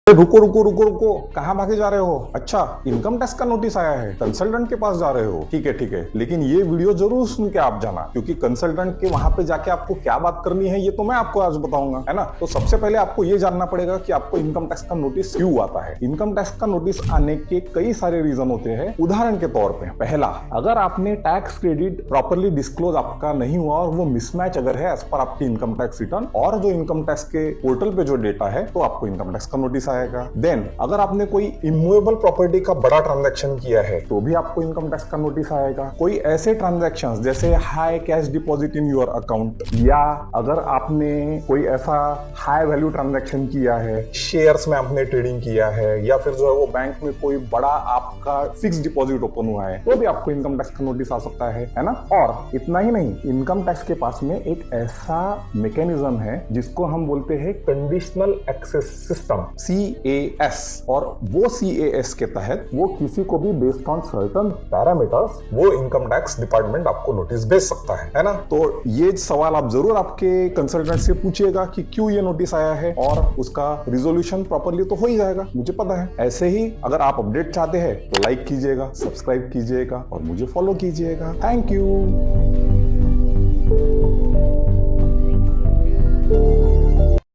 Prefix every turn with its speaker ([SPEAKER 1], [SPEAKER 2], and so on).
[SPEAKER 1] रुको रुको रुको रुको, कहाँ भागे जा रहे हो? अच्छा, इनकम टैक्स का नोटिस आया है, कंसल्टेंट के पास जा रहे हो? ठीक है, लेकिन ये वीडियो जरूर सुन के आप जाना, क्योंकि कंसल्टेंट के वहां पे जाके आपको क्या बात करनी है ये तो मैं आपको आज बताऊंगा, है ना। तो सबसे पहले आपको ये जानना पड़ेगा कि आपको इनकम टैक्स का नोटिस क्यों आता है। इनकम टैक्स का नोटिस आने के कई सारे रीजन होते हैं। उदाहरण के तौर पे, पहला, अगर आपने टैक्स क्रेडिट प्रॉपरली डिस्क्लोज आपका नहीं हुआ और वो मिसमैच अगर है एज पर आपकी इनकम टैक्स रिटर्न और जो इनकम टैक्स के पोर्टल पे जो डेटा है, तो आपको इनकम टैक्स का नोटिस आएगा। देन अगर आपने कोई इमूवेबल प्रॉपर्टी का बड़ा ट्रांजैक्शन किया है तो भी आपको इनकम टैक्स का नोटिस आएगा। कोई ऐसे ट्रांजैक्शंस जैसे high cash deposit in your account, या अगर आपने कोई ऐसा हाई वैल्यू ट्रांजैक्शन किया है, शेयर्स में आपने ट्रेडिंग किया है, या फिर जो है वो बैंक में कोई बड़ा आपका फिक्स डिपॉजिट ओपन हुआ है, तो भी आपको इनकम टैक्स का नोटिस आ सकता है ना। और इतना ही नहीं, इनकम टैक्स के पास में एक ऐसा मैकेनिज्म है जिसको हम बोलते हैं कंडीशनल एक्सेस सिस्टम, CAS, और वो CAS के तहत वो किसी को भी बेस्ड ऑन सर्टेन पैरामीटर्स वो इनकम टैक्स डिपार्टमेंट आपको नोटिस भेज सकता है ना। तो ये सवाल आप जरूर आपके कंसल्टेंट से पूछिएगा कि क्यों ये नोटिस आया है, और उसका रिजोल्यूशन प्रॉपरली तो हो ही जाएगा, मुझे पता है। ऐसे ही अगर आप अपडेट चाहते हैं तो लाइक कीजिएगा, सब्सक्राइब कीजिएगा और मुझे फॉलो कीजिएगा। Thank you.